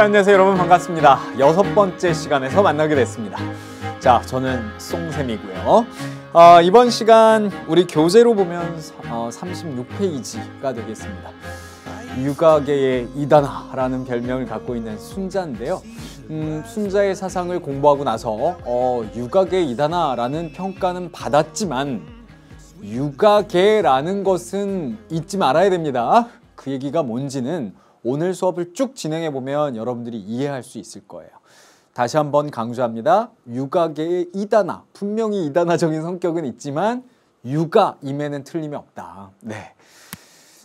안녕하세요 여러분, 반갑습니다. 6번째 시간에서 만나게 됐습니다. 자, 저는 송쌤이고요. 이번 시간 우리 교재로 보면 36페이지가 되겠습니다. 육아계의 이다나라는 별명을 갖고 있는 순자인데요. 순자의 사상을 공부하고 나서 육아계의 이다나라는 평가는 받았지만 육아계라는 것은 잊지 말아야 됩니다. 그 얘기가 뭔지는 오늘 수업을 쭉 진행해 보면 여러분들이 이해할 수 있을 거예요. 다시 한번 강조합니다. 육아계의 이다나, 분명히 이다나적인 성격은 있지만 육아임에는 틀림이 없다. 네.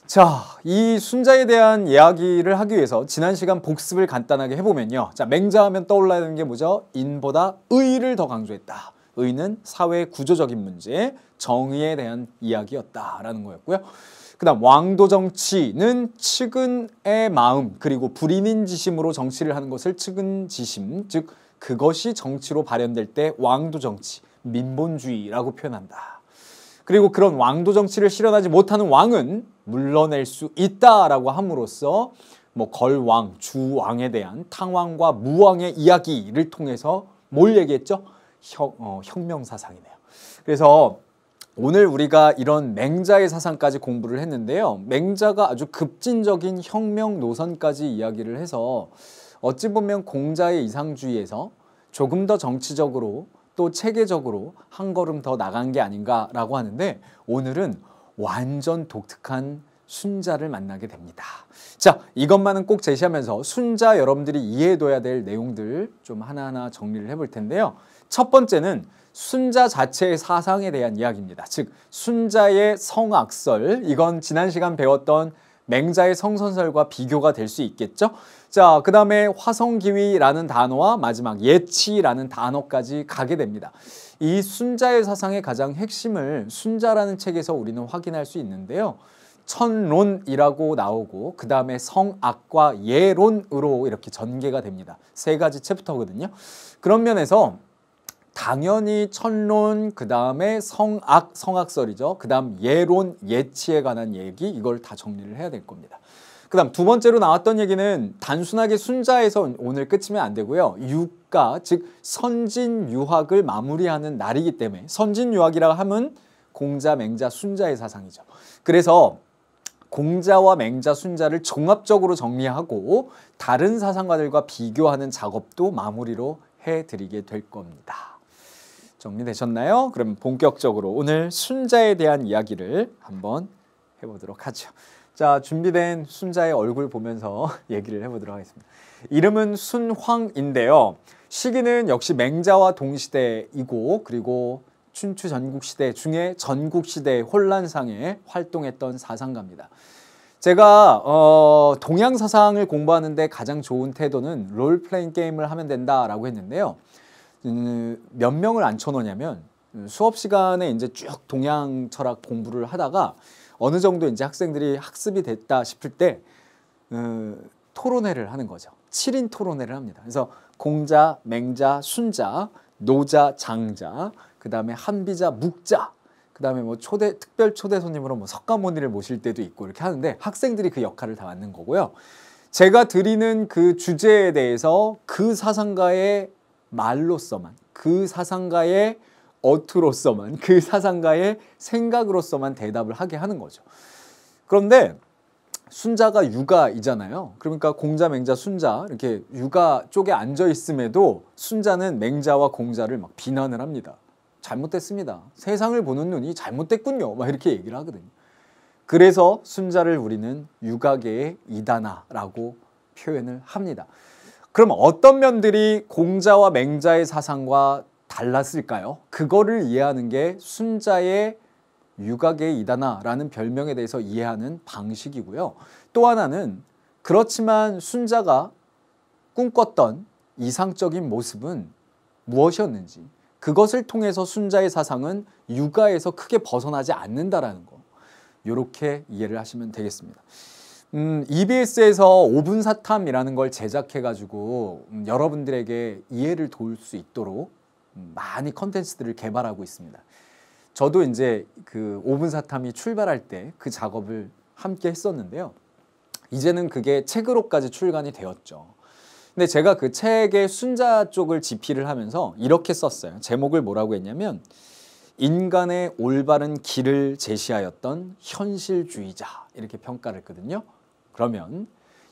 자, 이 순자에 대한 이야기를 하기 위해서 지난 시간 복습을 간단하게 해보면요. 자, 맹자하면 떠올라야 되는 게 뭐죠? 인보다 의를 더 강조했다. 의는 사회 구조적인 문제, 정의에 대한 이야기였다라는 거였고요. 그 다음 왕도 정치는 측은의 마음, 그리고 불인인지심으로 정치를 하는 것을 측은지심, 즉 그것이 정치로 발현될 때 왕도 정치, 민본주의라고 표현한다. 그리고 그런 왕도 정치를 실현하지 못하는 왕은 물러낼 수 있다라고 함으로써 뭐 걸왕, 주왕에 대한 탕왕과 무왕의 이야기를 통해서 뭘 얘기했죠? 혁명사상이네요. 그래서 오늘 우리가 이런 맹자의 사상까지 공부를 했는데요. 맹자가 아주 급진적인 혁명 노선까지 이야기를 해서 어찌 보면 공자의 이상주의에서 조금 더 정치적으로 또 체계적으로 한 걸음 더 나간 게 아닌가라고 하는데, 오늘은 완전 독특한 순자를 만나게 됩니다. 자, 이것만은 꼭 제시하면서 순자 여러분들이 이해해둬야 될 내용들 좀 하나하나 정리를 해볼 텐데요. 첫 번째는 순자 자체의 사상에 대한 이야기입니다. 즉 순자의 성악설, 이건 지난 시간 배웠던 맹자의 성선설과 비교가 될 수 있겠죠. 자, 그 다음에 화성기위라는 단어와 마지막 예치라는 단어까지 가게 됩니다. 이 순자의 사상의 가장 핵심을 순자라는 책에서 우리는 확인할 수 있는데요. 천론이라고 나오고 그 다음에 성악과 예론으로 이렇게 전개가 됩니다. 세 가지 챕터거든요. 그런 면에서 당연히 천론, 그 다음에 성악, 성악설이죠. 그 다음 예론, 예치에 관한 얘기, 이걸 다 정리를 해야 될 겁니다. 그 다음 두 번째로 나왔던 얘기는 단순하게 순자에서 오늘 끝이면 안 되고요. 육가, 즉 선진유학을 마무리하는 날이기 때문에 선진유학이라고 하면 공자, 맹자, 순자의 사상이죠. 그래서 공자와 맹자, 순자를 종합적으로 정리하고 다른 사상가들과 비교하는 작업도 마무리로 해드리게 될 겁니다. 정리되셨나요? 그럼 본격적으로 오늘 순자에 대한 이야기를 한번 해보도록 하죠. 자, 준비된 순자의 얼굴 보면서 얘기를 해보도록 하겠습니다. 이름은 순황인데요. 시기는 역시 맹자와 동시대이고, 그리고 춘추 전국시대 중에 전국시대 혼란상에 활동했던 사상가입니다. 제가 동양사상을 공부하는데 가장 좋은 태도는 롤플레잉 게임을 하면 된다라고 했는데요. 몇 명을 앉혀놓냐면 수업 시간에 이제 쭉 동양 철학 공부를 하다가 어느 정도 이제 학생들이 학습이 됐다 싶을 때 토론회를 하는 거죠. 7인 토론회를 합니다. 그래서 공자, 맹자, 순자, 노자, 장자, 그 다음에 한비자, 묵자, 그 다음에 뭐 특별 초대 손님으로 뭐 석가모니를 모실 때도 있고 이렇게 하는데 학생들이 그 역할을 다 맡는 거고요. 제가 드리는 그 주제에 대해서 그 사상가의 말로서만, 그 사상가의 어투로서만, 그 사상가의 생각으로서만 대답을 하게 하는 거죠. 그런데 순자가 육아이잖아요. 그러니까 공자, 맹자, 순자 이렇게 육아 쪽에 앉아 있음에도 순자는 맹자와 공자를 막 비난을 합니다. 잘못됐습니다. 세상을 보는 눈이 잘못됐군요. 막 이렇게 얘기를 하거든요. 그래서 순자를 우리는 육아계의 이다나라고 표현을 합니다. 그럼 어떤 면들이 공자와 맹자의 사상과 달랐을까요? 그거를 이해하는 게 순자의 육아계의 이다나라는 별명에 대해서 이해하는 방식이고요. 또 하나는 그렇지만 순자가 꿈꿨던 이상적인 모습은 무엇이었는지, 그것을 통해서 순자의 사상은 육아에서 크게 벗어나지 않는다라는 거, 이렇게 이해를 하시면 되겠습니다. EBS에서 5분 사탐이라는 걸 제작해가지고 여러분들에게 이해를 도울 수 있도록 많이 컨텐츠들을 개발하고 있습니다. 저도 이제 그 5분 사탐이 출발할 때 그 작업을 함께 했었는데요. 이제는 그게 책으로까지 출간이 되었죠. 근데 제가 그 책의 순자 쪽을 집필을 하면서 이렇게 썼어요. 제목을 뭐라고 했냐면 인간의 올바른 길을 제시하였던 현실주의자 이렇게 평가를 했거든요. 그러면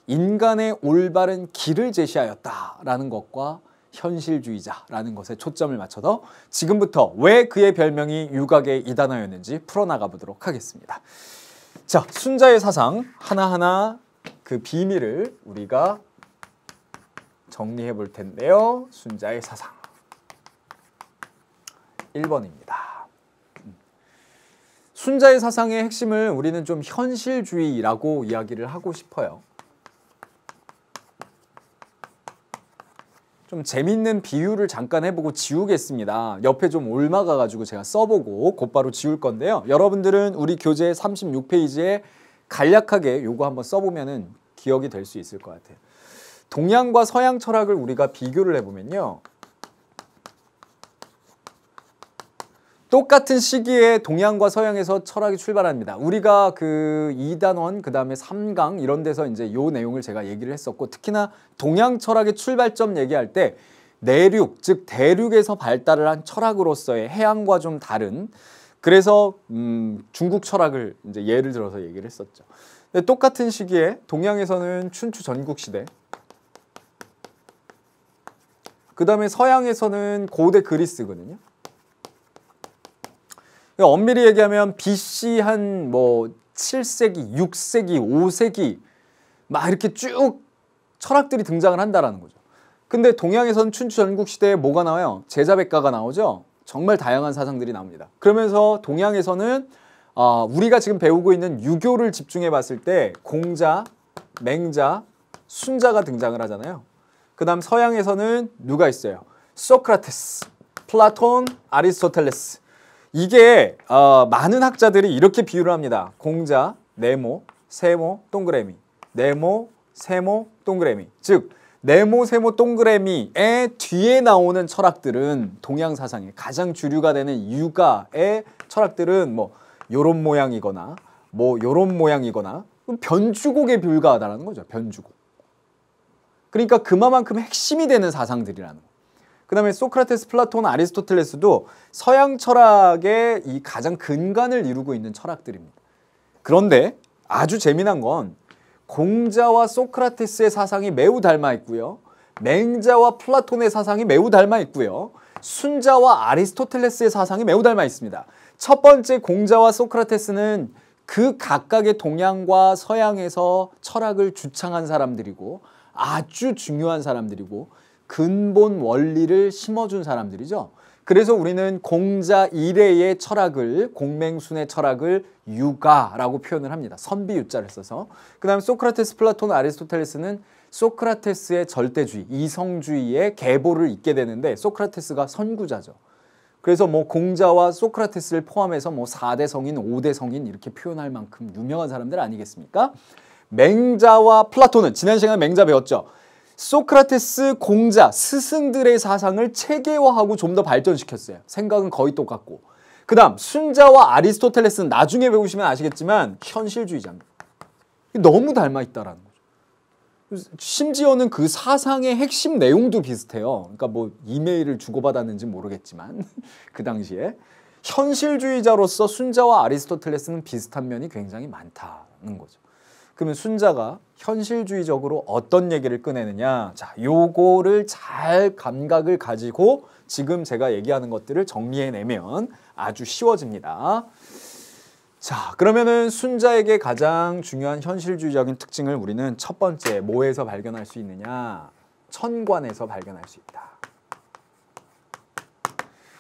인간의 올바른 길을 제시하였다라는 것과 현실주의자라는 것에 초점을 맞춰서 지금부터 왜 그의 별명이 육각의 이단화였는지 풀어나가 보도록 하겠습니다. 자, 순자의 사상 하나하나 그 비밀을 우리가 정리해 볼 텐데요. 순자의 사상 1번입니다. 순자의 사상의 핵심을 우리는 좀 현실주의라고 이야기를 하고 싶어요. 좀 재밌는 비유를 잠깐 해보고 지우겠습니다. 옆에 좀 옮아가가지고 제가 써보고 곧바로 지울 건데요. 여러분들은 우리 교재 36페이지에 간략하게 요거 한번 써보면은 기억이 될 수 있을 것 같아요. 동양과 서양 철학을 우리가 비교를 해보면요. 똑같은 시기에 동양과 서양에서 철학이 출발합니다. 우리가 그 2단원, 그 다음에 3강 이런 데서 이제 요 내용을 제가 얘기를 했었고, 특히나 동양 철학의 출발점 얘기할 때 내륙, 즉 대륙에서 발달을 한 철학으로서의 해양과 좀 다른, 그래서 중국 철학을 이제 예를 들어서 얘기를 했었죠. 근데 똑같은 시기에 동양에서는 춘추 전국시대, 그 다음에 서양에서는 고대 그리스거든요. 엄밀히 얘기하면 BC 한 뭐 7세기, 6세기, 5세기 막 이렇게 쭉 철학들이 등장을 한다라는 거죠. 근데 동양에서는 춘추 전국시대에 뭐가 나와요? 제자백가가 나오죠. 정말 다양한 사상들이 나옵니다. 그러면서 동양에서는 우리가 지금 배우고 있는 유교를 집중해 봤을 때 공자, 맹자, 순자가 등장을 하잖아요. 그 다음 서양에서는 누가 있어요? 소크라테스, 플라톤, 아리스토텔레스. 이게 많은 학자들이 이렇게 비유를 합니다. 공자, 네모, 세모, 동그라미. 네모, 세모, 동그라미. 즉 네모, 세모, 동그라미의 뒤에 나오는 철학들은 동양 사상의 가장 주류가 되는 유가의 철학들은 뭐 요런 모양이거나 뭐 요런 모양이거나 변주곡에 불과하다는 거죠. 변주곡. 그러니까 그만큼 핵심이 되는 사상들이라는 거. 그 다음에 소크라테스, 플라톤, 아리스토텔레스도 서양 철학의 이 가장 근간을 이루고 있는 철학들입니다. 그런데 아주 재미난 건 공자와 소크라테스의 사상이 매우 닮아 있고요. 맹자와 플라톤의 사상이 매우 닮아 있고요. 순자와 아리스토텔레스의 사상이 매우 닮아 있습니다. 첫 번째 공자와 소크라테스는 그 각각의 동양과 서양에서 철학을 주창한 사람들이고 아주 중요한 사람들이고 근본 원리를 심어준 사람들이죠. 그래서 우리는 공자 이래의 철학을, 공맹순의 철학을 유가라고 표현을 합니다. 선비유자를 써서. 그 다음에 소크라테스, 플라톤, 아리스토텔레스는 소크라테스의 절대주의, 이성주의의 계보를 잇게 되는데 소크라테스가 선구자죠. 그래서 뭐 공자와 소크라테스를 포함해서 뭐 4대 성인, 5대 성인 이렇게 표현할 만큼 유명한 사람들 아니겠습니까? 맹자와 플라톤은 지난 시간에 맹자 배웠죠. 소크라테스, 공자, 스승들의 사상을 체계화하고 좀 더 발전시켰어요. 생각은 거의 똑같고. 그 다음 순자와 아리스토텔레스는 나중에 배우시면 아시겠지만 현실주의자입니다. 너무 닮아 있다라는 거죠. 심지어는 그 사상의 핵심 내용도 비슷해요. 그러니까 뭐 이메일을 주고받았는지 모르겠지만 그 당시에 현실주의자로서 순자와 아리스토텔레스는 비슷한 면이 굉장히 많다는 거죠. 그러면 순자가 현실주의적으로 어떤 얘기를 꺼내느냐? 자, 요거를 잘 감각을 가지고 지금 제가 얘기하는 것들을 정리해내면 아주 쉬워집니다. 자, 그러면은 순자에게 가장 중요한 현실주의적인 특징을 우리는 첫 번째 뭐에서 발견할 수 있느냐? 천관에서 발견할 수 있다.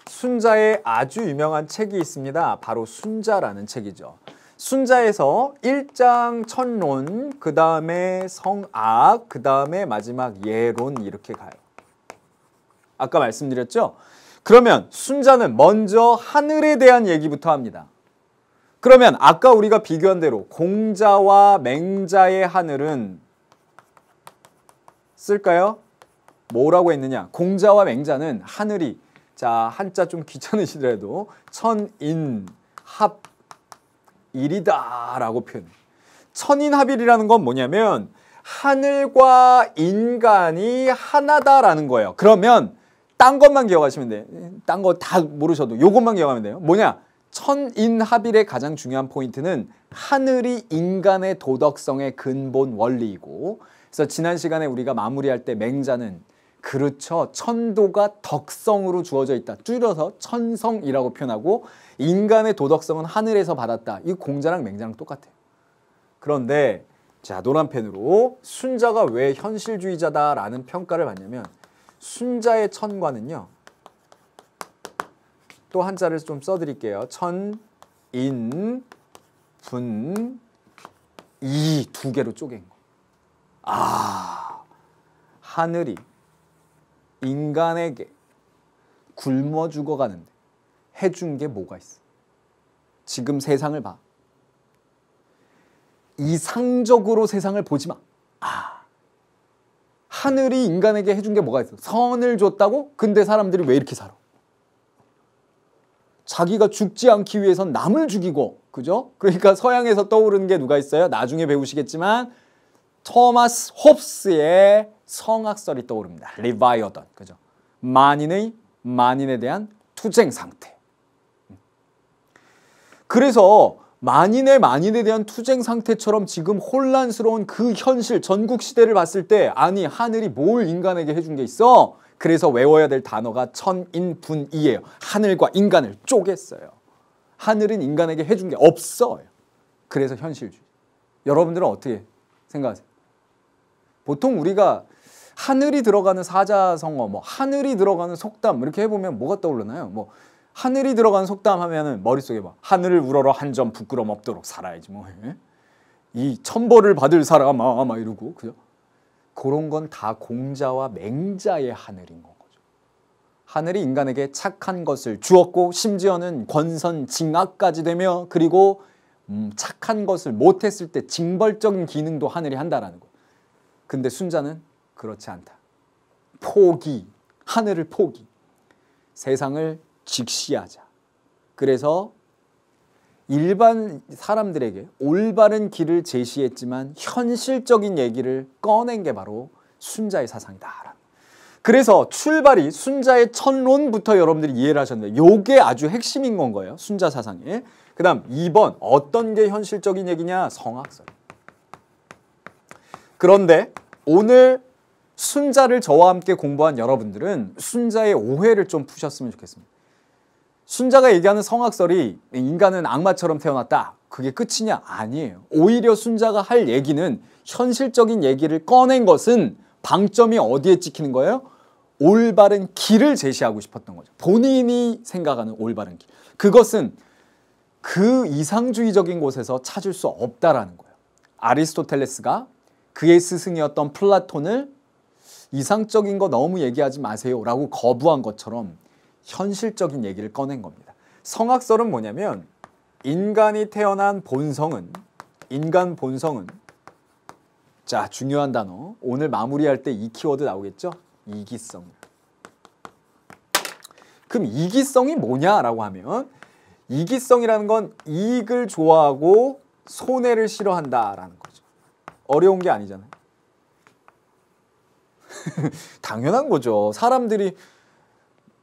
순자의 아주 유명한 책이 있습니다. 바로 순자라는 책이죠. 순자에서 1장 천론, 그 다음에 성악, 그 다음에 마지막 예론 이렇게 가요. 아까 말씀드렸죠? 그러면 순자는 먼저 하늘에 대한 얘기부터 합니다. 그러면 아까 우리가 비교한 대로 공자와 맹자의 하늘은 쓸까요? 뭐라고 했느냐? 공자와 맹자는 하늘이, 자, 한자 좀 귀찮으시더라도 천인합일이다 라고 표현해요. 천인합일이라는 건 뭐냐면 하늘과 인간이 하나다라는 거예요. 그러면 딴 것만 기억하시면 돼요. 딴 거 다 모르셔도 요것만 기억하면 돼요. 뭐냐? 천인합일의 가장 중요한 포인트는 하늘이 인간의 도덕성의 근본 원리이고, 그래서 지난 시간에 우리가 마무리할 때 맹자는 그렇죠. 천도가 덕성으로 주어져 있다. 줄여서 천성이라고 표현하고, 인간의 도덕성은 하늘에서 받았다. 이 공자랑 맹자랑 똑같아요. 그런데 자, 노란 펜으로 순자가 왜 현실주의자다라는 평가를 받냐면, 순자의 천과는요, 또 한자를 좀 써드릴게요. 천, 인, 분, 이 두 개로 쪼갠 거. 아, 하늘이 인간에게 굶어 죽어가는데 해준 게 뭐가 있어? 지금 세상을 봐. 이상적으로 세상을 보지 마. 아, 하늘이 인간에게 해준 게 뭐가 있어? 선을 줬다고? 근데 사람들이 왜 이렇게 살아? 자기가 죽지 않기 위해선 남을 죽이고, 그죠? 그러니까 서양에서 떠오르는 게 누가 있어요? 나중에 배우시겠지만 토마스 홉스의 성악설이 떠오릅니다. 리바이어던, 그죠? 만인에 대한 투쟁 상태. 그래서 만인에 대한 투쟁 상태처럼 지금 혼란스러운 그 현실, 전국 시대를 봤을 때, 아니 하늘이 뭘 인간에게 해준 게 있어? 그래서 외워야 될 단어가 천인분이에요. 하늘과 인간을 쪼갰어요. 하늘은 인간에게 해준 게 없어요. 그래서 현실주의. 여러분들은 어떻게 생각하세요? 보통 우리가 하늘이 들어가는 사자성어, 뭐 하늘이 들어가는 속담 이렇게 해보면 뭐가 떠오르나요? 뭐 하늘이 들어가는 속담 하면은 머릿속에 막 하늘을 우러러 한 점 부끄럼 없도록 살아야지 뭐. 이 천벌을 받을 사람아 막 이러고, 그죠? 그런 건 다 공자와 맹자의 하늘인 거죠. 하늘이 인간에게 착한 것을 주었고, 심지어는 권선징악까지 되며, 그리고 착한 것을 못했을 때 징벌적인 기능도 하늘이 한다라는 거. 근데 순자는 그렇지 않다. 포기, 하늘을 포기, 세상을 직시하자. 그래서 일반 사람들에게 올바른 길을 제시했지만 현실적인 얘기를 꺼낸 게 바로 순자의 사상이다. 그래서 출발이 순자의 천론부터 여러분들이 이해를 하셨는데, 요게 아주 핵심인 건 거예요. 순자 사상에. 그 다음 2번, 어떤 게 현실적인 얘기냐? 성악설. 그런데 오늘 순자를 저와 함께 공부한 여러분들은 순자의 오해를 좀 푸셨으면 좋겠습니다. 순자가 얘기하는 성악설이 인간은 악마처럼 태어났다, 그게 끝이냐? 아니에요. 오히려 순자가 할 얘기는, 현실적인 얘기를 꺼낸 것은 방점이 어디에 찍히는 거예요? 올바른 길을 제시하고 싶었던 거죠. 본인이 생각하는 올바른 길. 그것은 그 이상주의적인 곳에서 찾을 수 없다라는 거예요. 아리스토텔레스가 그의 스승이었던 플라톤을 이상적인 거 너무 얘기하지 마세요 라고 거부한 것처럼 현실적인 얘기를 꺼낸 겁니다. 성악설은 뭐냐면, 인간이 태어난 본성은, 자, 중요한 단어, 오늘 마무리할 때 이 키워드 나오겠죠? 이기성. 그럼 이기성이 뭐냐라고 하면, 이기성이라는 건 이익을 좋아하고 손해를 싫어한다라는 거죠. 어려운 게 아니잖아요. 당연한 거죠. 사람들이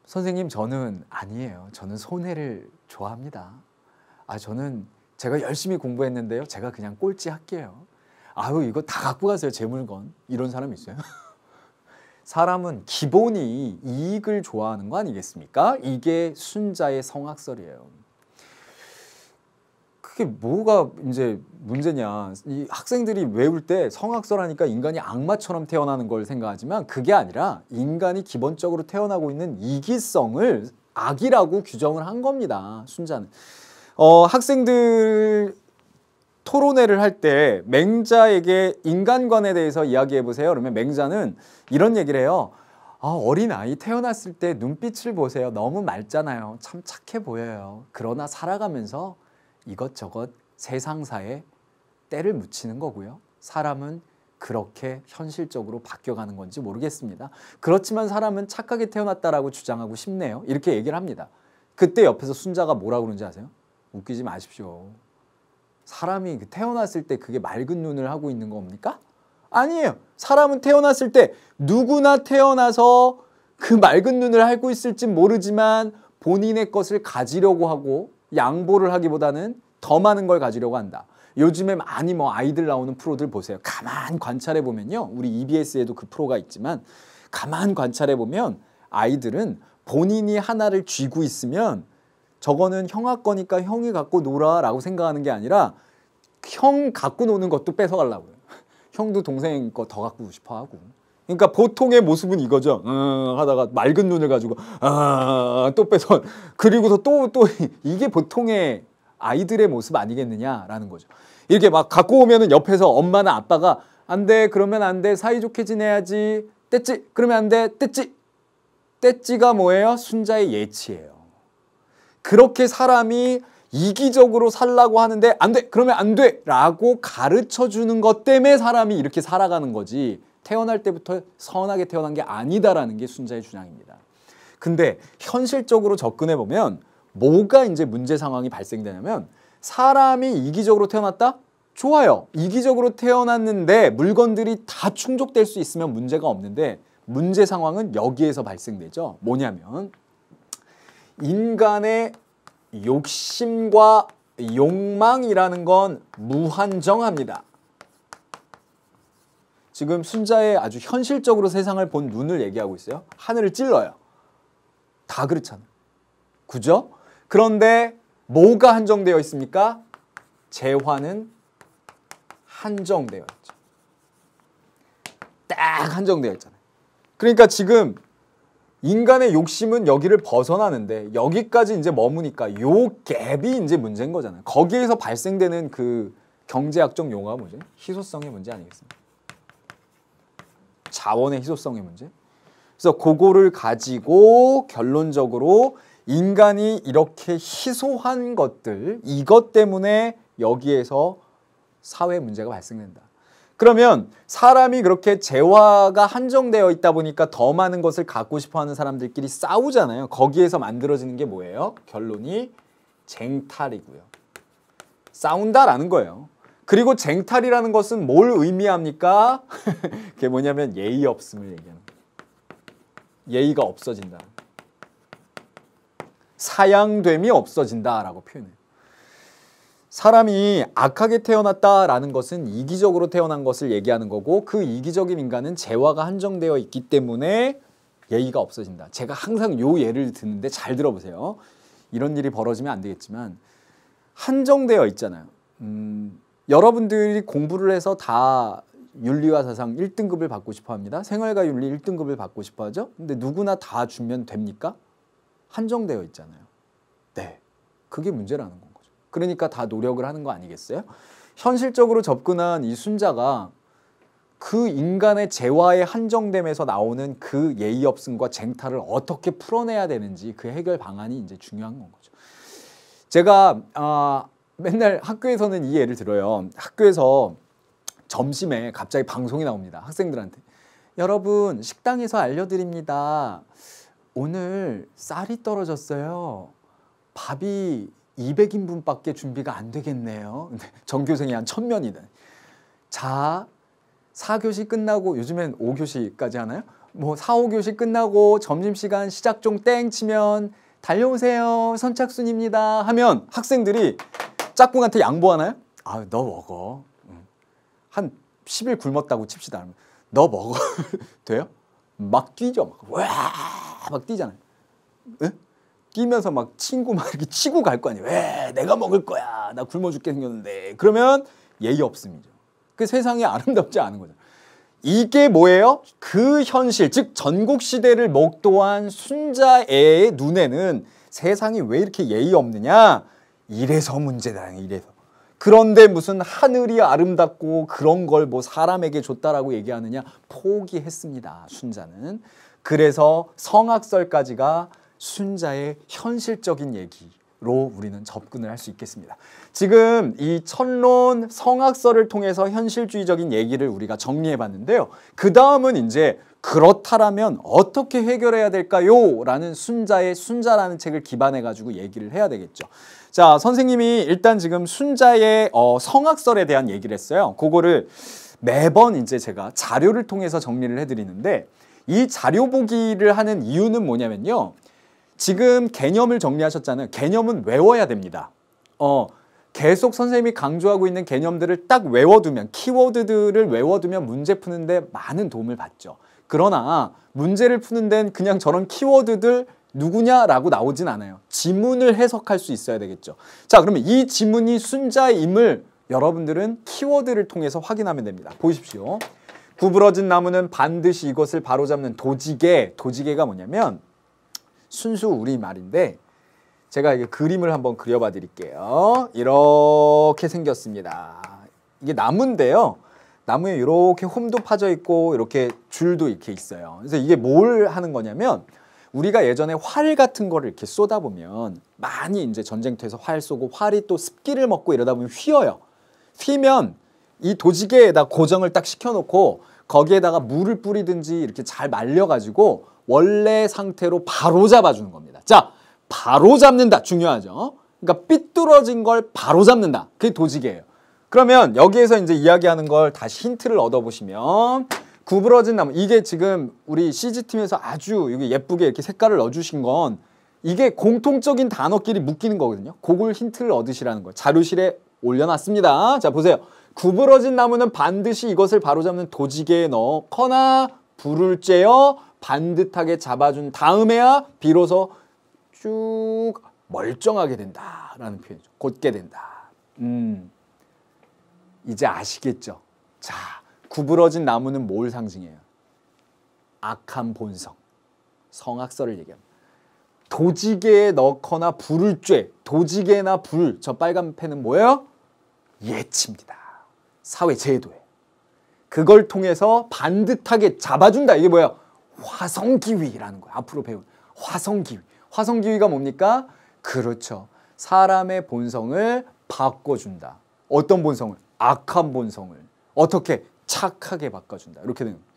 선생님 저는 아니에요. 저는 손해를 좋아합니다. 저는 제가 열심히 공부했는데요, 제가 그냥 꼴찌 할게요. 아유 이거 다 갖고 가세요 제 물건. 이런 사람 있어요? 사람은 기본이 이익을 좋아하는 거 아니겠습니까? 이게 순자의 성악설이에요. 그게 뭐가 이제 문제냐? 이 학생들이 외울 때 성악설 하니까 인간이 악마처럼 태어나는 걸 생각하지만, 그게 아니라 인간이 기본적으로 태어나고 있는 이기성을 악이라고 규정을 한 겁니다. 순자는. 학생들 토론회를 할 때 맹자에게 인간관에 대해서 이야기해 보세요. 그러면 맹자는 이런 얘기를 해요. 어린아이 태어났을 때 눈빛을 보세요. 너무 맑잖아요. 참 착해 보여요. 그러나 살아가면서 이것저것 세상사에 때를 묻히는 거고요. 사람은 그렇게 현실적으로 바뀌어가는 건지 모르겠습니다. 그렇지만 사람은 착하게 태어났다라고 주장하고 싶네요. 이렇게 얘기를 합니다. 그때 옆에서 순자가 뭐라고 그러는지 아세요? 웃기지 마십시오. 사람이 태어났을 때 그게 맑은 눈을 하고 있는 겁니까? 아니에요. 사람은 태어났을 때 누구나 태어나서 그 맑은 눈을 알고 있을지 모르지만 본인의 것을 가지려고 하고 양보를 하기보다는 더 많은 걸 가지려고 한다. 요즘에 많이 뭐 아이들 나오는 프로들 보세요. 가만 관찰해 보면요. 우리 EBS에도 그 프로가 있지만 가만 관찰해 보면 아이들은 본인이 하나를 쥐고 있으면 저거는 형아 거니까 형이 갖고 놀아 라고 생각하는 게 아니라 형 갖고 노는 것도 뺏어가려고요. 형도 동생 거 더 갖고 싶어 하고. 그러니까 보통의 모습은 이거죠. 하다가 맑은 눈을 가지고 또 뺏어. 그리고서 또 이게 보통의 아이들의 모습 아니겠느냐라는 거죠. 이렇게 막 갖고 오면은 옆에서 엄마나 아빠가 안 돼, 그러면 안 돼, 사이좋게 지내야지. 떼찌, 그러면 안 돼, 떼찌. 떼찌가 뭐예요? 순자의 예치예요. 그렇게 사람이 이기적으로 살라고 하는데 안 돼, 그러면 안 돼 라고 가르쳐주는 것 때문에 사람이 이렇게 살아가는 거지 태어날 때부터 선하게 태어난 게 아니다라는 게 순자의 주장입니다. 근데 현실적으로 접근해 보면 뭐가 이제 문제 상황이 발생되냐면 사람이 이기적으로 태어났다? 좋아요. 이기적으로 태어났는데 물건들이 다 충족될 수 있으면 문제가 없는데 문제 상황은 여기에서 발생되죠. 뭐냐면 인간의 욕심과 욕망이라는 건 무한정합니다. 지금 순자의 아주 현실적으로 세상을 본 눈을 얘기하고 있어요. 하늘을 찔러요. 다 그렇잖아요. 그죠? 그런데 뭐가 한정되어 있습니까? 재화는 한정되어 있죠. 딱 한정되어 있잖아요. 그러니까 지금 인간의 욕심은 여기를 벗어나는데 여기까지 이제 머무니까 요 갭이 이제 문제인 거잖아요. 거기에서 발생되는 그 경제학적 용어가 뭐죠? 희소성의 문제 아니겠습니까? 자원의 희소성의 문제. 그래서 그거를 가지고 결론적으로 인간이 이렇게 희소한 것들, 이것 때문에 여기에서 사회 문제가 발생된다. 그러면 사람이 그렇게 재화가 한정되어 있다 보니까 더 많은 것을 갖고 싶어하는 사람들끼리 싸우잖아요. 거기에서 만들어지는 게 뭐예요? 결론이 쟁탈이고요. 싸운다라는 거예요. 그리고 쟁탈이라는 것은 뭘 의미합니까? 그게 뭐냐면 예의 없음을 얘기하는 거예요. 예의가 없어진다. 사양됨이 없어진다라고 표현해요. 사람이 악하게 태어났다라는 것은 이기적으로 태어난 것을 얘기하는 거고 그 이기적인 인간은 재화가 한정되어 있기 때문에 예의가 없어진다. 제가 항상 요 예를 드는데 잘 들어보세요. 이런 일이 벌어지면 안 되겠지만 한정되어 있잖아요. 여러분들이 공부를 해서 다 윤리와 사상 1등급을 받고 싶어 합니다. 생활과 윤리 1등급을 받고 싶어 하죠. 근데 누구나 다 주면 됩니까? 한정되어 있잖아요. 네, 그게 문제라는 거죠. 그러니까 다 노력을 하는 거 아니겠어요? 현실적으로 접근한 이 순자가 그 인간의 재화의 한정됨에서 나오는 그 예의 없음과 쟁탈을 어떻게 풀어내야 되는지 그 해결 방안이 이제 중요한 건 거죠. 제가 맨날 학교에서는 이 예를 들어요. 학교에서 점심에 갑자기 방송이 나옵니다. 학생들한테. 여러분 식당에서 알려드립니다. 오늘 쌀이 떨어졌어요. 밥이 200인분밖에 준비가 안 되겠네요. 전교생이 한 1000명이네. 자, 4교시 끝나고 요즘엔 5교시까지 하나요? 뭐 4, 5교시 끝나고 점심시간 시작종 땡 치면 달려오세요. 선착순입니다. 하면 학생들이 짝꿍한테 양보하나요? 아, 너 먹어. 한 10일 굶었다고 칩시다. 너 먹어. 돼요? 막 뛰죠. 막 뛰잖아요. 응? 뛰면서 막 친구 막 이렇게 치고 갈 거 아니에요. 왜? 내가 먹을 거야. 나 굶어 죽게 생겼는데. 그러면 예의 없음이죠. 그 세상이 아름답지 않은 거죠. 이게 뭐예요? 그 현실, 즉 전국 시대를 목도한 순자의 눈에는 세상이 왜 이렇게 예의 없느냐? 이래서 문제다. 이래서. 그런데 무슨 하늘이 아름답고 그런 걸 뭐 사람에게 줬다라고 얘기하느냐? 포기했습니다. 순자는. 그래서 성악설까지가 순자의 현실적인 얘기로 우리는 접근을 할 수 있겠습니다. 지금 이 천론 성악설을 통해서 현실주의적인 얘기를 우리가 정리해 봤는데요. 그 다음은 이제 그렇다라면 어떻게 해결해야 될까요? 라는 순자라는 책을 기반해 가지고 얘기를 해야 되겠죠. 자, 선생님이 일단 지금 순자의 성악설에 대한 얘기를 했어요. 그거를 매번 이제 제가 자료를 통해서 정리를 해드리는데 이 자료 보기를 하는 이유는 뭐냐면요. 지금 개념을 정리하셨잖아요. 개념은 외워야 됩니다. 계속 선생님이 강조하고 있는 개념들을 딱 외워두면, 키워드들을 외워두면 문제 푸는데 많은 도움을 받죠. 그러나 문제를 푸는 데는 그냥 저런 키워드들 누구냐라고 나오진 않아요. 지문을 해석할 수 있어야 되겠죠. 자, 그러면 이 지문이 순자임을 여러분들은 키워드를 통해서 확인하면 됩니다. 보십시오. 구부러진 나무는 반드시 이것을 바로잡는 도지개. 도지개가 뭐냐면 순수 우리말인데 제가 이게 그림을 한번 그려봐 드릴게요. 이렇게 생겼습니다. 이게 나무인데요. 나무에 이렇게 홈도 파져 있고 이렇게 줄도 이렇게 있어요. 그래서 이게 뭘 하는 거냐면 우리가 예전에 활 같은 거를 이렇게 쏘다 보면 많이 이제 전쟁터에서 활 쏘고 활이 또 습기를 먹고 이러다 보면 휘어요. 휘면 이 도지개에다 고정을 딱 시켜놓고 거기에다가 물을 뿌리든지 이렇게 잘 말려가지고 원래 상태로 바로 잡아주는 겁니다. 자, 바로 잡는다. 중요하죠. 그러니까 삐뚤어진 걸 바로 잡는다. 그게 도지개예요. 그러면 여기에서 이제 이야기하는 걸 다시 힌트를 얻어보시면 구부러진 나무. 이게 지금 우리 CG팀에서 아주 예쁘게 이렇게 색깔을 넣어주신 건 이게 공통적인 단어끼리 묶이는 거거든요. 그걸 힌트를 얻으시라는 거예요. 자료실에 올려놨습니다. 자, 보세요. 구부러진 나무는 반드시 이것을 바로잡는 도지개에 넣거나 불을 쬐어 반듯하게 잡아준 다음에야 비로소 쭉 멀쩡하게 된다라는 표현이죠. 곧게 된다. 이제 아시겠죠? 자, 구부러진 나무는 뭘 상징해요? 악한 본성, 성악설을 얘기합니다. 도지개에 넣거나 불을 쬐, 도지개나 불, 저 빨간 펜은 뭐예요? 예치입니다. 사회 제도예요. 그걸 통해서 반듯하게 잡아준다. 이게 뭐예요? 화성기위라는 거예요. 앞으로 배운 화성기위. 화성기위가 뭡니까? 그렇죠. 사람의 본성을 바꿔준다. 어떤 본성을? 악한 본성을. 어떻게? 착하게 바꿔준다. 이렇게 되는 거예요.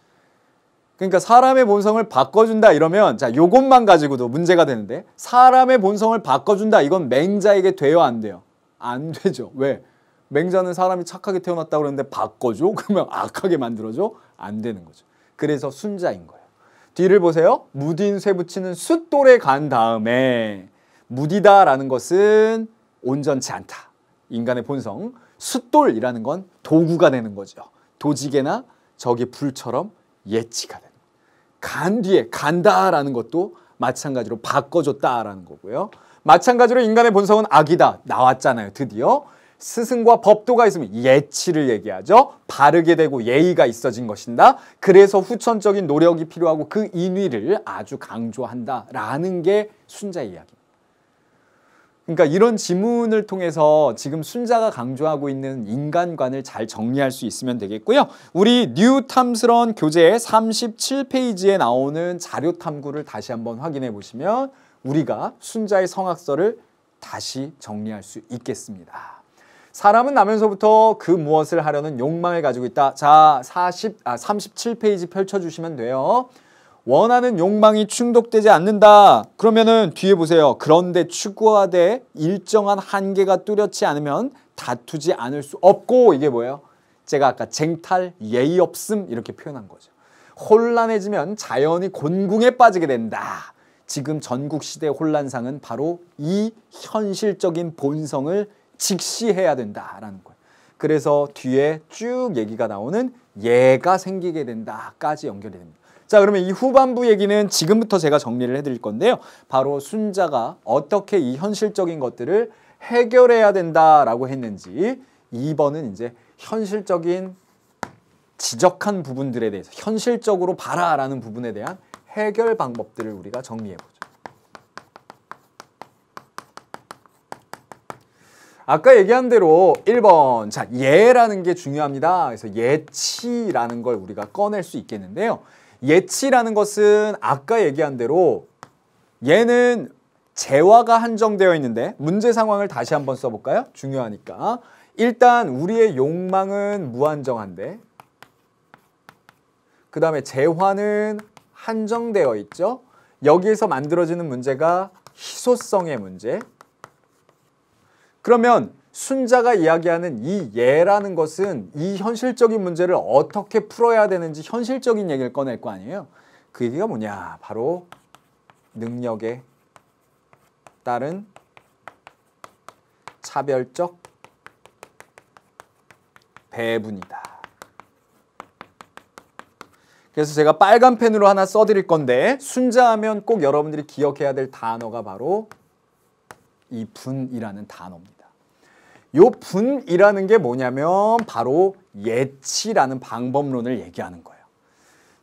그러니까 사람의 본성을 바꿔준다 이러면 자, 요것만 가지고도 문제가 되는데 사람의 본성을 바꿔준다. 이건 맹자에게 돼요? 안 돼요? 안 되죠. 왜? 맹자는 사람이 착하게 태어났다고 그러는데 바꿔줘? 그러면 악하게 만들어줘? 안 되는 거죠. 그래서 순자인 거예요. 뒤를 보세요. 무딘 쇠붙이는 숫돌에 간 다음에 무디다라는 것은 온전치 않다. 인간의 본성. 숫돌이라는 건 도구가 되는 거죠. 도지개나 저기 불처럼 예치가 되는 거예요. 간 뒤에 간다라는 것도 마찬가지로 바꿔줬다라는 거고요. 마찬가지로 인간의 본성은 악이다. 나왔잖아요. 드디어. 스승과 법도가 있으면 예치를 얘기하죠. 바르게 되고 예의가 있어진 것인다. 그래서 후천적인 노력이 필요하고 그 인위를 아주 강조한다라는 게 순자의 이야기입니다. 그러니까 이런 지문을 통해서 지금 순자가 강조하고 있는 인간관을 잘 정리할 수 있으면 되겠고요. 우리 뉴 탐스런 교재 37페이지에 나오는 자료 탐구를 다시 한번 확인해 보시면 우리가 순자의 성악설을 다시 정리할 수 있겠습니다. 사람은 나면서부터 그 무엇을 하려는 욕망을 가지고 있다. 자, 37페이지 펼쳐주시면 돼요. 원하는 욕망이 충족되지 않는다. 그러면은 뒤에 보세요. 그런데 추구하되 일정한 한계가 뚜렷지 않으면 다투지 않을 수 없고 이게 뭐예요? 제가 아까 쟁탈, 예의 없음 이렇게 표현한 거죠. 혼란해지면 자연히 곤궁에 빠지게 된다. 지금 전국 시대의 혼란상은 바로 이 현실적인 본성을 직시해야 된다라는 거예요. 그래서 뒤에 쭉 얘기가 나오는 예가 생기게 된다까지 연결이 됩니다. 자, 그러면 이 후반부 얘기는 지금부터 제가 정리를 해드릴 건데요. 바로 순자가 어떻게 이 현실적인 것들을 해결해야 된다라고 했는지 2번은 이제 현실적인 지적한 부분들에 대해서 현실적으로 봐라라는 부분에 대한 해결 방법들을 우리가 정리해보죠. 아까 얘기한 대로 1번, 자, 예라는 게 중요합니다. 그래서 예치라는 걸 우리가 꺼낼 수 있겠는데요. 예치라는 것은 아까 얘기한 대로 얘는 재화가 한정되어 있는데 문제 상황을 다시 한번 써볼까요? 중요하니까. 일단 우리의 욕망은 무한정한데 그 다음에 재화는 한정되어 있죠. 여기에서 만들어지는 문제가 희소성의 문제. 그러면 순자가 이야기하는 이 예라는 것은 이 현실적인 문제를 어떻게 풀어야 되는지 현실적인 얘기를 꺼낼 거 아니에요. 그 얘기가 뭐냐? 바로 능력에 따른 차별적 배분이다. 그래서 제가 빨간 펜으로 하나 써드릴 건데 순자하면 꼭 여러분들이 기억해야 될 단어가 바로 이 분이라는 단어입니다. 요 분이라는 게 뭐냐면 바로 예치라는 방법론을 얘기하는 거예요.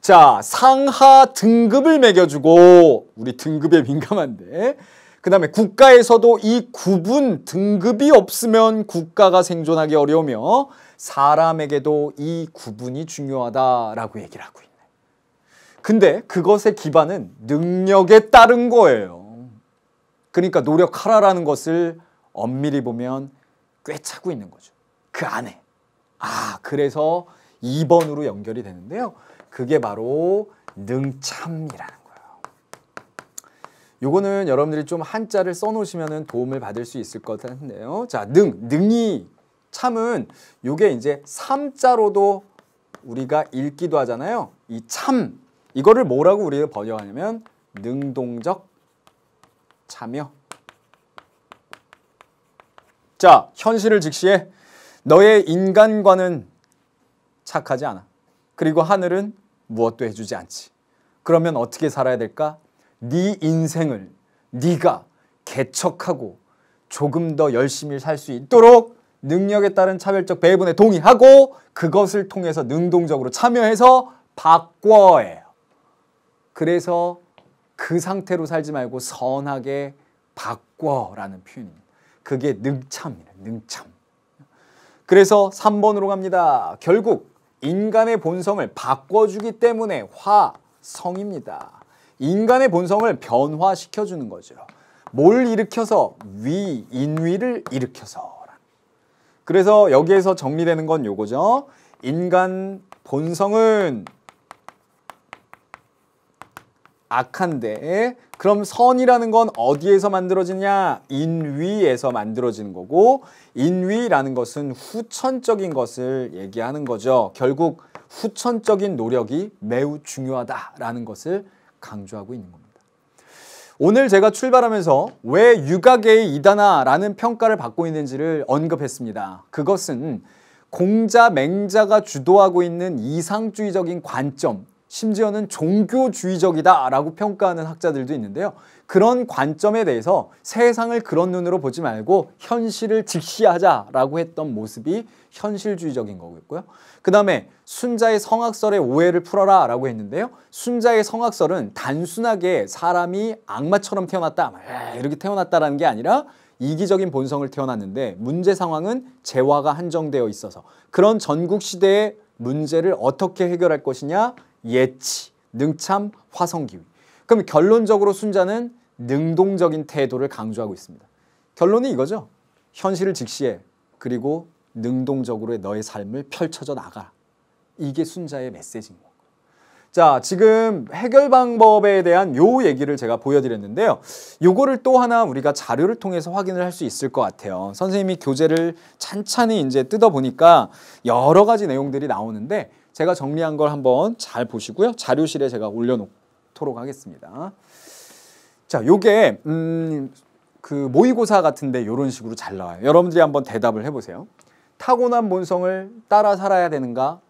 자, 상하 등급을 매겨주고 우리 등급에 민감한데 그 다음에 국가에서도 이 구분 등급이 없으면 국가가 생존하기 어려우며 사람에게도 이 구분이 중요하다라고 얘기를 하고 있네. 근데 그것의 기반은 능력에 따른 거예요. 그러니까 노력하라라는 것을 엄밀히 보면 꿰차고 있는 거죠. 그 안에. 그래서 2번으로 연결이 되는데요. 그게 바로 능참이라는 거예요. 요거는 여러분들이 좀 한자를 써놓으시면 도움을 받을 수 있을 것 같은데요. 자, 능이 참은 요게 이제 삼자로도 우리가 읽기도 하잖아요. 이 참, 이거를 뭐라고 우리가 번역하냐면 능동적 참여. 자, 현실을 직시해. 너의 인간과는 착하지 않아. 그리고 하늘은 무엇도 해주지 않지. 그러면 어떻게 살아야 될까? 네 인생을 네가 개척하고 조금 더 열심히 살 수 있도록 능력에 따른 차별적 배분에 동의하고 그것을 통해서 능동적으로 참여해서 바꿔해요. 그래서 그 상태로 살지 말고 선하게 바꿔라는 표현입니다. 그게 능참이에요. 능참. 그래서 3번으로 갑니다. 결국 인간의 본성을 바꿔주기 때문에 화성입니다. 인간의 본성을 변화시켜주는 거죠. 뭘 일으켜서? 인위를 일으켜서. 그래서 여기에서 정리되는 건 요거죠. 인간 본성은 악한데 그럼 선이라는 건 어디에서 만들어지냐? 인위에서 만들어지는 거고 인위라는 것은 후천적인 것을 얘기하는 거죠. 결국 후천적인 노력이 매우 중요하다라는 것을 강조하고 있는 겁니다. 오늘 제가 출발하면서 왜 육아계의 이단화라는 평가를 받고 있는지를 언급했습니다. 그것은 공자, 맹자가 주도하고 있는 이상주의적인 관점, 심지어는 종교주의적이다라고 평가하는 학자들도 있는데요. 그런 관점에 대해서 세상을 그런 눈으로 보지 말고 현실을 직시하자라고 했던 모습이 현실주의적인 거고요. 그 다음에 순자의 성악설의 오해를 풀어라 라고 했는데요. 순자의 성악설은 단순하게 사람이 악마처럼 태어났다 이렇게 태어났다라는 게 아니라 이기적인 본성을 태어났는데 문제 상황은 재화가 한정되어 있어서 그런 전국시대의 문제를 어떻게 해결할 것이냐? 예치, 능참, 화성기위. 그럼 결론적으로 순자는 능동적인 태도를 강조하고 있습니다. 결론이 이거죠. 현실을 직시해. 그리고 능동적으로 너의 삶을 펼쳐져 나가. 이게 순자의 메시지인 거예요. 자, 지금 해결 방법에 대한 요 얘기를 제가 보여드렸는데요. 요거를 또 하나 우리가 자료를 통해서 확인을 할 수 있을 것 같아요. 선생님이 교재를 찬찬히 이제 뜯어보니까 여러 가지 내용들이 나오는데 제가 정리한 걸 한번 잘 보시고요. 자료실에 제가 올려놓도록 하겠습니다. 자, 요게 그 모의고사 같은데 이런 식으로 잘 나와요. 여러분들이 한번 대답을 해보세요. 타고난 본성을 따라 살아야 되는가?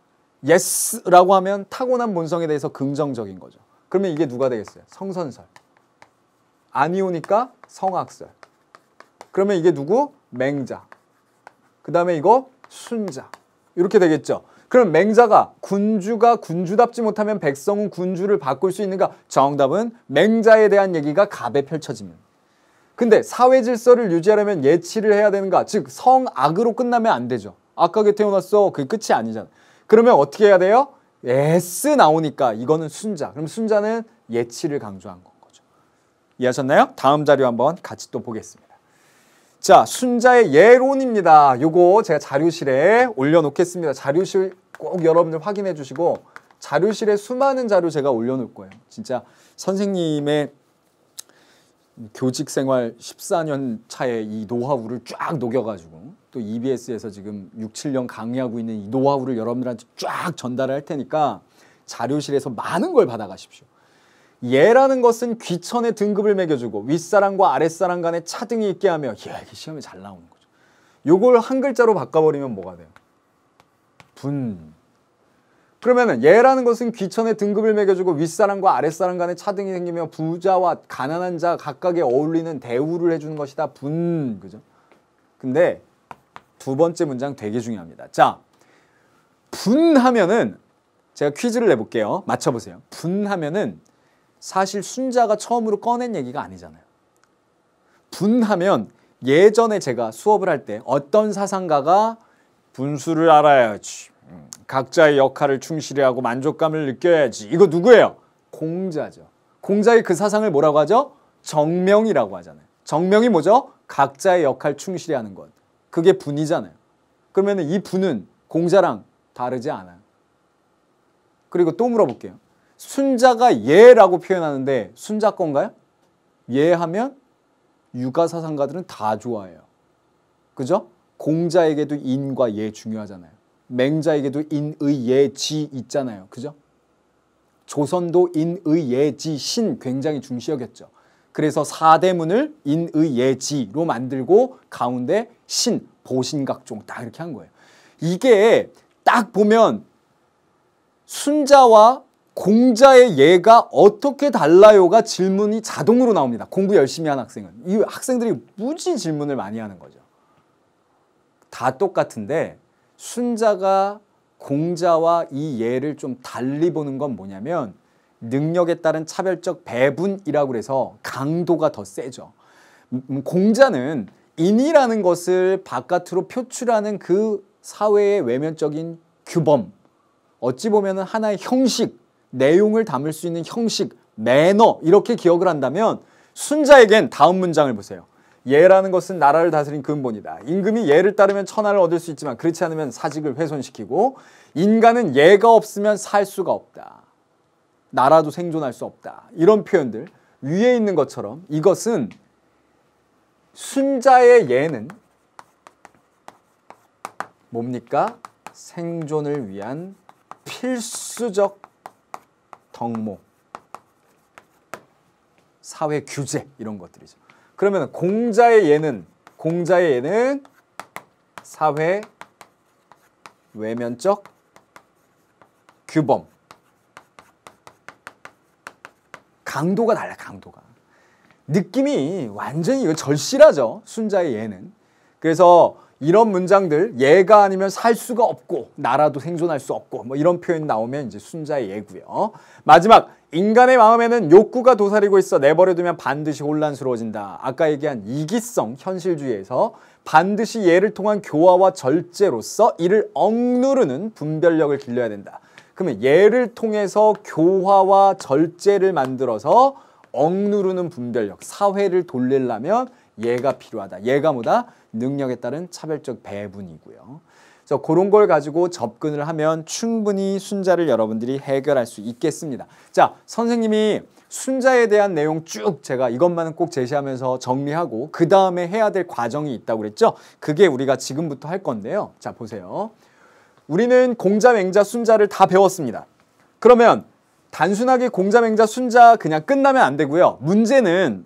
예스라고 하면 타고난 본성에 대해서 긍정적인 거죠. 그러면 이게 누가 되겠어요? 성선설. 아니오니까 성악설. 그러면 이게 누구? 맹자. 그 다음에 이거 순자. 이렇게 되겠죠. 그럼 맹자가 군주가 군주답지 못하면 백성은 군주를 바꿀 수 있는가? 정답은 맹자에 대한 얘기가 갑에 펼쳐집니다. 근데 사회 질서를 유지하려면 예치를 해야 되는가? 즉 성악으로 끝나면 안 되죠. 악하게 태어났어. 그게 끝이 아니잖아. 그러면 어떻게 해야 돼요? S 나오니까 이거는 순자. 그럼 순자는 예치를 강조한 거죠. 이해하셨나요? 다음 자료 한번 같이 또 보겠습니다. 자, 순자의 예론입니다. 요거 제가 자료실에 올려놓겠습니다. 자료실 꼭 여러분들 확인해 주시고 자료실에 수많은 자료 제가 올려놓을 거예요. 진짜 선생님의 교직 생활 14년 차의 이 노하우를 쫙 녹여가지고 또 EBS에서 지금 6, 7년 강의하고 있는 이 노하우를 여러분들한테 쫙 전달을 할 테니까 자료실에서 많은 걸 받아가십시오. 예라는 것은 귀천의 등급을 매겨주고 윗사람과 아랫사람 간의 차등이 있게 하며 이게 시험에 잘 나오는 거죠. 요걸 한 글자로 바꿔버리면 뭐가 돼요? 분. 그러면은 예라는 것은 귀천의 등급을 매겨주고 윗사람과 아랫사람 간의 차등이 생기며 부자와 가난한 자 각각에 어울리는 대우를 해주는 것이다. 분. 그죠? 근데 두 번째 문장 되게 중요합니다. 자, 분하면은 제가 퀴즈를 내볼게요. 맞춰보세요. 분하면은 사실 순자가 처음으로 꺼낸 얘기가 아니잖아요. 분하면 예전에 제가 수업을 할 때 어떤 사상가가 분수를 알아야지, 각자의 역할을 충실히 하고 만족감을 느껴야지. 이거 누구예요? 공자죠. 공자의 그 사상을 뭐라고 하죠? 정명이라고 하잖아요. 정명이 뭐죠? 각자의 역할 충실히 하는 것. 그게 분이잖아요. 그러면 이 분은 공자랑 다르지 않아요. 그리고 또 물어볼게요. 순자가 예라고 표현하는데 순자 건가요? 예하면 유가사상가들은 다 좋아해요. 그죠? 공자에게도 인과 예 중요하잖아요. 맹자에게도 인의 예지 있잖아요. 그죠? 조선도 인의 예지 신 굉장히 중시 여겼죠. 그래서 사대문을 인의 예지로 만들고 가운데 신, 보신각종 딱 이렇게 한 거예요. 이게 딱 보면 순자와 공자의 예가 어떻게 달라요가 질문이 자동으로 나옵니다. 공부 열심히 한 학생은. 이 학생들이 무지 질문을 많이 하는 거죠. 다 똑같은데 순자가 공자와 이 예를 좀 달리 보는 건 뭐냐면 능력에 따른 차별적 배분이라고 그래서 강도가 더 세죠. 공자는 인이라는 것을 바깥으로 표출하는 그 사회의 외면적인 규범, 어찌 보면 하나의 형식, 내용을 담을 수 있는 형식, 매너 이렇게 기억을 한다면 순자에겐 다음 문장을 보세요. 예라는 것은 나라를 다스린 근본이다. 임금이 예를 따르면 천하를 얻을 수 있지만 그렇지 않으면 사직을 훼손시키고 인간은 예가 없으면 살 수가 없다. 나라도 생존할 수 없다. 이런 표현들 위에 있는 것처럼 이것은 순자의 예는 뭡니까? 생존을 위한 필수적 덕목, 사회 규제 이런 것들이죠. 그러면 공자의 예는 사회 외면적 규범. 강도가 달라요. 강도가. 느낌이 완전히 이거 절실하죠. 순자의 예는. 그래서 이런 문장들 예가 아니면 살 수가 없고 나라도 생존할 수 없고 뭐 이런 표현 나오면 이제 순자의 예고요. 마지막 인간의 마음에는 욕구가 도사리고 있어 내버려두면 반드시 혼란스러워진다. 아까 얘기한 이기성 현실주의에서 반드시 예를 통한 교화와 절제로서 이를 억누르는 분별력을 길러야 된다. 그러면 예를 통해서 교화와 절제를 만들어서 억누르는 분별력, 사회를 돌리려면 예가 필요하다. 예가 뭐다? 능력에 따른 차별적 배분이고요. 그래서 그런 걸 가지고 접근을 하면 충분히 순자를 여러분들이 해결할 수 있겠습니다. 자, 선생님이 순자에 대한 내용 쭉 제가 이것만은 꼭 제시하면서 정리하고 그 다음에 해야 될 과정이 있다고 그랬죠? 그게 우리가 지금부터 할 건데요. 자, 보세요. 우리는 공자, 맹자, 순자를 다 배웠습니다. 그러면 단순하게 공자, 맹자, 순자 그냥 끝나면 안 되고요. 문제는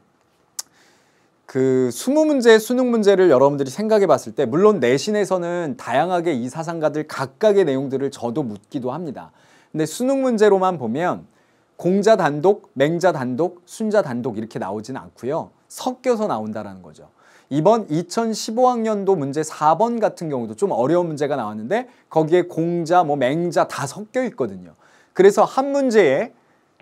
그 20문제 수능 문제를 여러분들이 생각해 봤을 때 물론 내신에서는 다양하게 이 사상가들 각각의 내용들을 저도 묻기도 합니다. 근데 수능 문제로만 보면 공자 단독, 맹자 단독, 순자 단독 이렇게 나오지는 않고요. 섞여서 나온다라는 거죠. 이번 2015학년도 문제 4번 같은 경우도 좀 어려운 문제가 나왔는데 거기에 공자, 맹자 다 섞여 있거든요. 그래서 한 문제에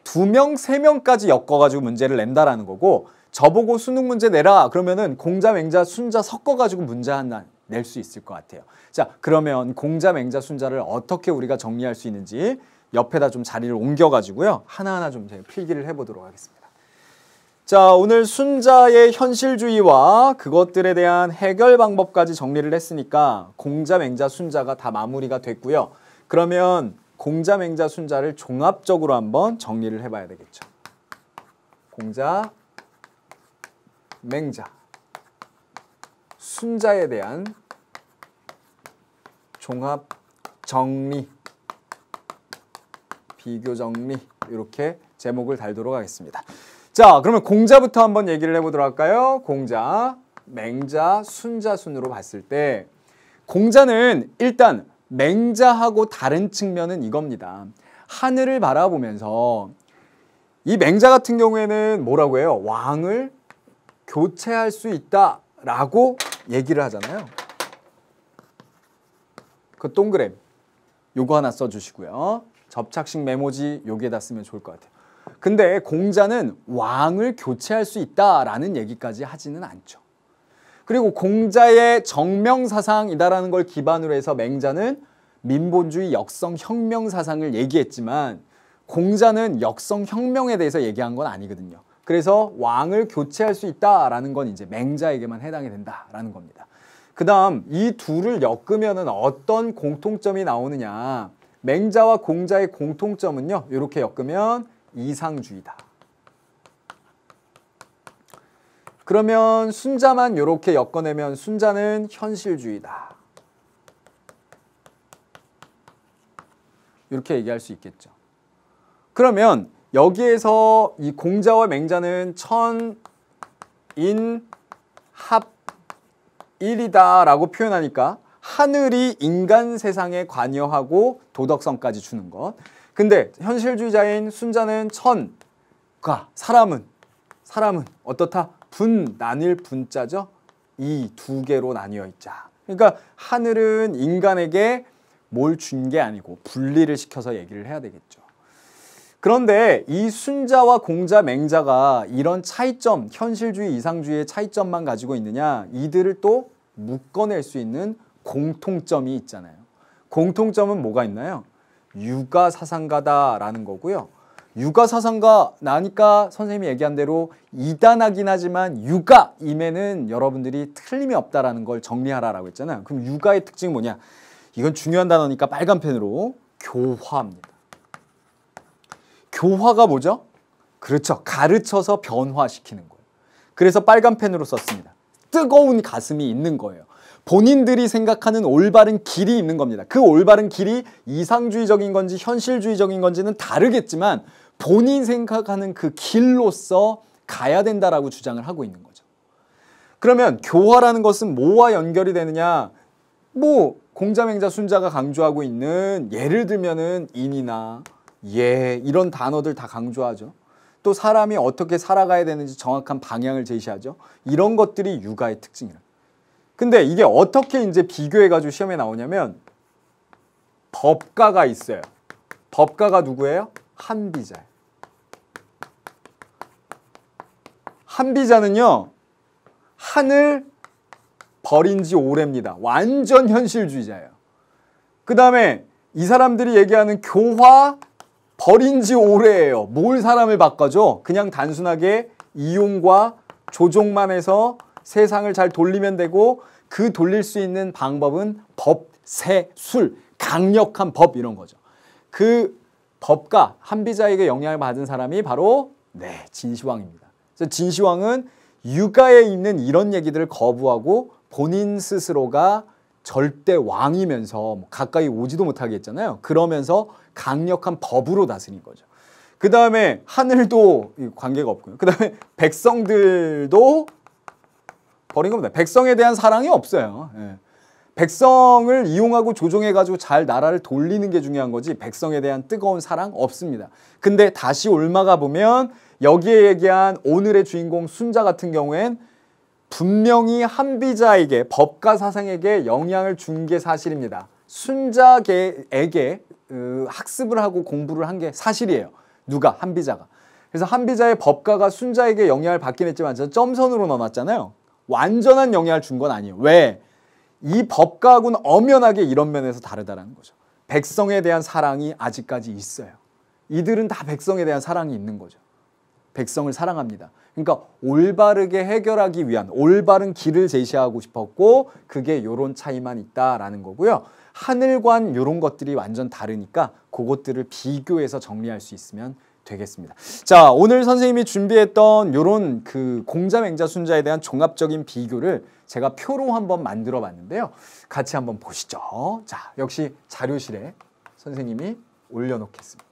2명, 3명까지 엮어가지고 문제를 낸다라는 거고 저보고 수능 문제 내라 그러면은 공자, 맹자, 순자 섞어가지고 문제 하나 낼 수 있을 것 같아요. 자, 그러면 공자, 맹자, 순자를 어떻게 우리가 정리할 수 있는지 옆에다 좀 자리를 옮겨가지고요. 하나하나 좀 제가 필기를 해보도록 하겠습니다. 자, 오늘 순자의 현실주의와 그것들에 대한 해결 방법까지 정리를 했으니까 공자, 맹자, 순자가 다 마무리가 됐고요. 그러면 공자, 맹자, 순자를 종합적으로 한번 정리를 해봐야 되겠죠. 공자, 맹자, 순자에 대한 종합 정리, 비교 정리 이렇게 제목을 달도록 하겠습니다. 자, 그러면 공자부터 한번 얘기를 해보도록 할까요? 공자, 맹자, 순자 순으로 봤을 때 공자는 일단 맹자하고 다른 측면은 이겁니다. 하늘을 바라보면서 이 맹자 같은 경우에는 뭐라고 해요? 왕을 교체할 수 있다라고 얘기를 하잖아요. 그 동그램 요거 하나 써주시고요. 접착식 메모지 여기에다 쓰면 좋을 것 같아요. 근데 공자는 왕을 교체할 수 있다라는 얘기까지 하지는 않죠. 그리고 공자의 정명사상이다라는 걸 기반으로 해서 맹자는 민본주의 역성혁명사상을 얘기했지만 공자는 역성혁명에 대해서 얘기한 건 아니거든요. 그래서 왕을 교체할 수 있다라는 건 이제 맹자에게만 해당이 된다라는 겁니다. 그 다음 이 둘을 엮으면 어떤 공통점이 나오느냐. 맹자와 공자의 공통점은요. 이렇게 엮으면 이상주의다. 그러면 순자만 이렇게 엮어내면 순자는 현실주의다. 이렇게 얘기할 수 있겠죠. 그러면 여기에서 이 공자와 맹자는 천인합일이다라고 표현하니까 하늘이 인간 세상에 관여하고 도덕성까지 주는 것. 근데 현실주의자인 순자는 천과 사람은 어떻다? 분, 나뉠 분자죠. 이 두 개로 나뉘어 있자. 그러니까 하늘은 인간에게 뭘 준 게 아니고 분리를 시켜서 얘기를 해야 되겠죠. 그런데 이 순자와 공자, 맹자가 이런 차이점, 현실주의, 이상주의의 차이점만 가지고 있느냐? 이들을 또 묶어낼 수 있는 공통점이 있잖아요. 공통점은 뭐가 있나요? 유가사상가다라는 거고요. 유가사상가 나니까 선생님이 얘기한 대로 이단하긴 하지만 유가임에는 여러분들이 틀림이 없다라는 걸 정리하라라고 했잖아요. 그럼 유가의 특징이 뭐냐? 이건 중요한 단어니까 빨간 펜으로 교화입니다. 교화가 뭐죠? 그렇죠. 가르쳐서 변화시키는 거예요. 그래서 빨간 펜으로 썼습니다. 뜨거운 가슴이 있는 거예요. 본인들이 생각하는 올바른 길이 있는 겁니다. 그 올바른 길이 이상주의적인 건지 현실주의적인 건지는 다르겠지만 본인 생각하는 그 길로서 가야 된다라고 주장을 하고 있는 거죠. 그러면 교화라는 것은 뭐와 연결이 되느냐? 뭐 공자, 맹자, 순자가 강조하고 있는 예를 들면은 인이나 예 이런 단어들 다 강조하죠. 또 사람이 어떻게 살아가야 되는지 정확한 방향을 제시하죠. 이런 것들이 유가의 특징이라. 근데 이게 어떻게 이제 비교해가지고 시험에 나오냐면 법가가 있어요. 법가가 누구예요? 한비자예요. 한비자는요. 한을 버린 지 오래입니다. 완전 현실주의자예요. 그 다음에 이 사람들이 얘기하는 교화 버린 지 오래예요. 뭘 사람을 바꿔줘? 그냥 단순하게 이용과 조종만 해서 세상을 잘 돌리면 되고 그 돌릴 수 있는 방법은 법, 세, 술, 강력한 법 이런 거죠. 그 법가 한비자에게 영향을 받은 사람이 바로 진시황입니다. 그래서 진시황은 유가에 있는 이런 얘기들을 거부하고 본인 스스로가 절대 왕이면서 가까이 오지도 못하게 했잖아요. 그러면서 강력한 법으로 다스린 거죠. 그 다음에 하늘도 관계가 없고요. 그 다음에 백성들도 버린 겁니다. 백성에 대한 사랑이 없어요. 예. 백성을 이용하고 조종해가지고 잘 나라를 돌리는 게 중요한 거지 백성에 대한 뜨거운 사랑 없습니다. 근데 다시 올라가 보면 여기에 얘기한 오늘의 주인공 순자 같은 경우엔 분명히 한비자에게 법가 사상에게 영향을 준 게 사실입니다. 순자에게 학습을 하고 공부를 한 게 사실이에요. 누가? 한비자가. 그래서 한비자의 법가가 순자에게 영향을 받긴 했지만 저 점선으로 넣어놨잖아요. 완전한 영향을 준 건 아니에요. 왜? 이 법가하고는 엄연하게 이런 면에서 다르다는 거죠. 백성에 대한 사랑이 아직까지 있어요. 이들은 다 백성에 대한 사랑이 있는 거죠. 백성을 사랑합니다. 그러니까 올바르게 해결하기 위한 올바른 길을 제시하고 싶었고 그게 이런 차이만 있다라는 거고요. 하늘관 이런 것들이 완전 다르니까 그것들을 비교해서 정리할 수 있으면 되겠습니다. 자, 오늘 선생님이 준비했던 요런 그 공자, 맹자, 순자에 대한 종합적인 비교를 제가 표로 한번 만들어 봤는데요. 같이 한번 보시죠. 자, 역시 자료실에 선생님이 올려놓겠습니다.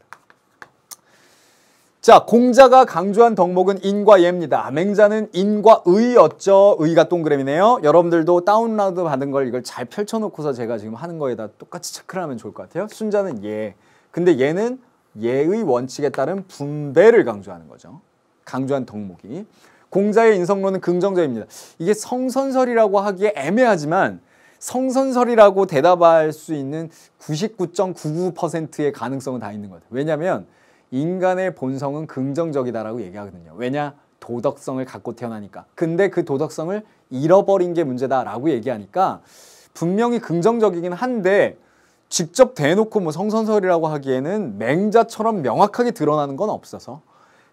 자, 공자가 강조한 덕목은 인과 예입니다. 맹자는 인과 의였죠. 의가 동그라미네요. 여러분들도 다운로드 받은 걸 이걸 잘 펼쳐놓고서 제가 지금 하는 거에다 똑같이 체크를 하면 좋을 것 같아요. 순자는 예. 근데 얘는 예의 원칙에 따른 분배를 강조하는 거죠. 강조한 덕목이. 공자의 인성론은 긍정적입니다. 이게 성선설이라고 하기에 애매하지만 성선설이라고 대답할 수 있는 99.99%의 가능성은 다 있는 것 같아요. 왜냐하면 인간의 본성은 긍정적이다라고 얘기하거든요. 왜냐? 도덕성을 갖고 태어나니까. 근데 그 도덕성을 잃어버린 게 문제다라고 얘기하니까 분명히 긍정적이긴 한데 직접 대놓고 뭐 성선설이라고 하기에는 맹자처럼 명확하게 드러나는 건 없어서.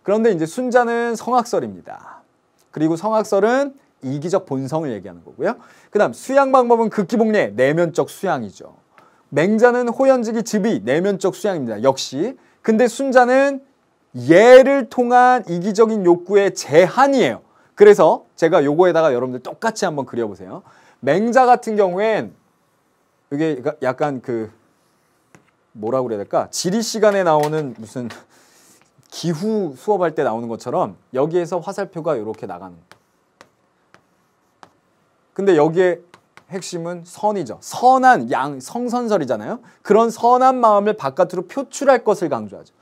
그런데 이제 순자는 성악설입니다. 그리고 성악설은 이기적 본성을 얘기하는 거고요. 그 다음 수양 방법은 극기복례, 내면적 수양이죠. 맹자는 호연지기 즙이 내면적 수양입니다. 역시. 근데 순자는 예를 통한 이기적인 욕구의 제한이에요. 그래서 제가 요거에다가 여러분들 똑같이 한번 그려보세요. 맹자 같은 경우엔 이게 약간 그 뭐라고 그래야 될까? 지리 시간에 나오는 무슨 기후 수업할 때 나오는 것처럼 여기에서 화살표가 이렇게 나가는. 근데 여기에 핵심은 선이죠. 선한 성선설이잖아요. 그런 선한 마음을 바깥으로 표출할 것을 강조하죠.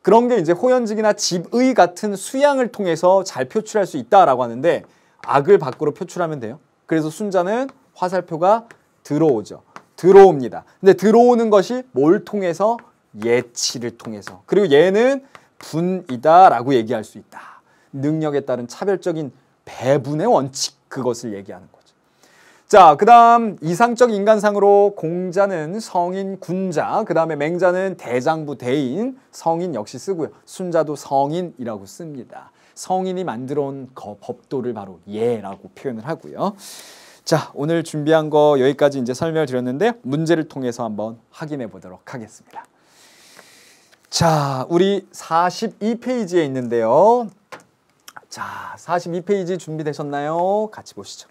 그런 게 이제 호연직이나 집의 같은 수양을 통해서 잘 표출할 수 있다라고 하는데 악을 밖으로 표출하면 돼요. 그래서 순자는 화살표가 들어오죠. 들어옵니다. 근데 들어오는 것이 뭘 통해서? 예치를 통해서. 그리고 얘는 분이다라고 얘기할 수 있다. 능력에 따른 차별적인 배분의 원칙, 그것을 얘기하는 거죠. 자, 그 다음 이상적 인간상으로 공자는 성인 군자, 그 다음에 맹자는 대장부 대인, 성인 역시 쓰고요. 순자도 성인이라고 씁니다. 성인이 만들어온 법도를 바로 예라고 표현을 하고요. 자, 오늘 준비한 거 여기까지 이제 설명을 드렸는데요. 문제를 통해서 한번 확인해 보도록 하겠습니다. 자, 우리 42페이지에 있는데요. 자, 42페이지 준비되셨나요? 같이 보시죠.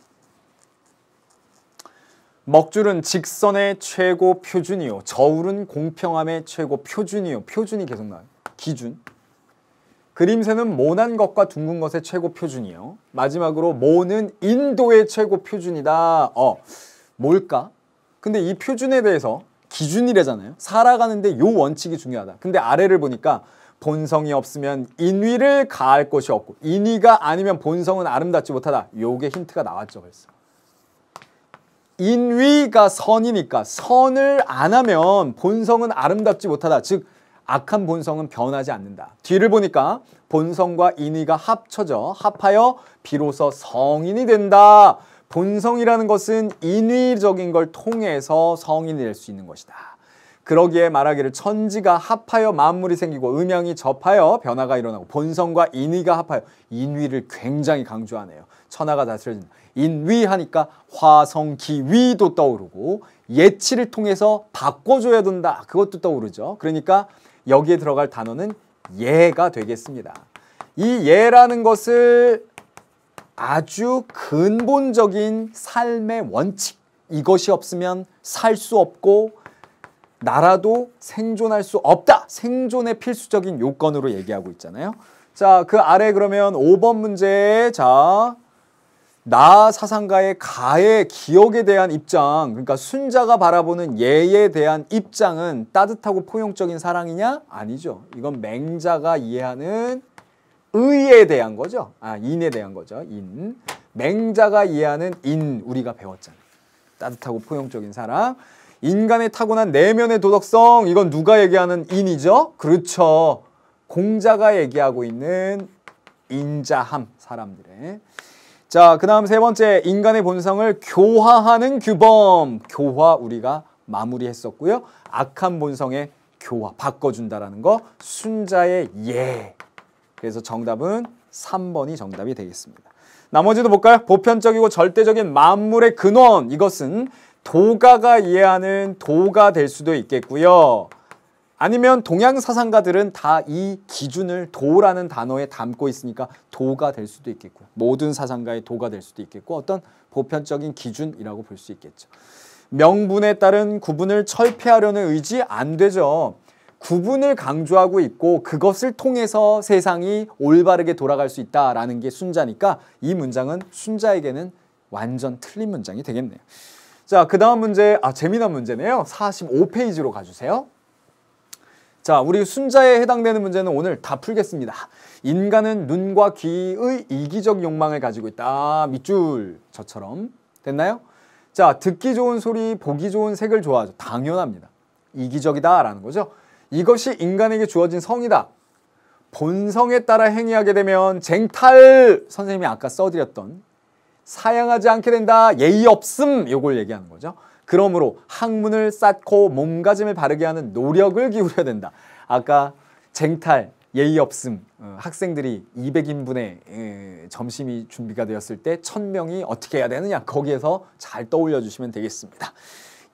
먹줄은 직선의 최고 표준이요. 저울은 공평함의 최고 표준이요. 표준이 계속 나와요. 기준. 그림새는 모난 것과 둥근 것의 최고 표준이요. 마지막으로 모는 인도의 최고 표준이다. 뭘까? 근데 이 표준에 대해서 기준이래잖아요. 살아가는데 요 원칙이 중요하다. 근데 아래를 보니까 본성이 없으면 인위를 가할 것이 없고 인위가 아니면 본성은 아름답지 못하다. 요게 힌트가 나왔죠 벌써. 인위가 선이니까 선을 안 하면 본성은 아름답지 못하다. 즉 악한 본성은 변하지 않는다. 뒤를 보니까 본성과 인위가 합쳐져 합하여 비로소 성인이 된다. 본성이라는 것은 인위적인 걸 통해서 성인이 될 수 있는 것이다. 그러기에 말하기를 천지가 합하여 만물이 생기고 음양이 접하여 변화가 일어나고 본성과 인위가 합하여 인위를 굉장히 강조하네요. 천하가 다스려진다. 인위하니까 화성기위도 떠오르고 예치를 통해서 바꿔줘야 된다. 그것도 떠오르죠. 그러니까 여기에 들어갈 단어는 예가 되겠습니다. 이 예라는 것을 아주 근본적인 삶의 원칙, 이것이 없으면 살 수 없고 나라도 생존할 수 없다. 생존의 필수적인 요건으로 얘기하고 있잖아요. 자, 그 아래 그러면 5번 문제에 자, 나 사상가의 가의 기억에 대한 입장, 그러니까 순자가 바라보는 예에 대한 입장은 따뜻하고 포용적인 사랑이냐? 아니죠. 이건 맹자가 이해하는 의에 대한 거죠. 인에 대한 거죠. 인. 맹자가 이해하는 인, 우리가 배웠잖아요. 따뜻하고 포용적인 사랑. 인간의 타고난 내면의 도덕성, 이건 누가 얘기하는 인이죠? 그렇죠. 공자가 얘기하고 있는 인자함, 사람들의. 자, 그 다음 세 번째, 인간의 본성을 교화하는 규범. 교화 우리가 마무리했었고요. 악한 본성의 교화, 바꿔준다라는 거. 순자의 예. 그래서 정답은 3번이 정답이 되겠습니다. 나머지도 볼까요? 보편적이고 절대적인 만물의 근원. 이것은 도가가 이해하는 도가 될 수도 있겠고요. 아니면 동양 사상가들은 다 이 기준을 도라는 단어에 담고 있으니까 도가 될 수도 있겠고요. 모든 사상가의 도가 될 수도 있겠고 어떤 보편적인 기준이라고 볼 수 있겠죠. 명분에 따른 구분을 철폐하려는 의지 안 되죠. 구분을 강조하고 있고 그것을 통해서 세상이 올바르게 돌아갈 수 있다라는 게 순자니까 이 문장은 순자에게는 완전 틀린 문장이 되겠네요. 자, 그 다음 문제, 재미난 문제네요. 45페이지로 가주세요. 자, 우리 순자에 해당되는 문제는 오늘 다 풀겠습니다. 인간은 눈과 귀의 이기적 욕망을 가지고 있다. 밑줄 저처럼. 됐나요? 자, 듣기 좋은 소리, 보기 좋은 색을 좋아하죠. 당연합니다. 이기적이다 라는 거죠. 이것이 인간에게 주어진 성이다. 본성에 따라 행위하게 되면 쟁탈, 선생님이 아까 써드렸던 사양하지 않게 된다. 예의 없음, 요걸 얘기하는 거죠. 그러므로 학문을 쌓고 몸가짐을 바르게 하는 노력을 기울여야 된다. 아까 쟁탈, 예의 없음, 학생들이 200인분의 점심이 준비가 되었을 때 1000명이 어떻게 해야 되느냐, 거기에서 잘 떠올려 주시면 되겠습니다.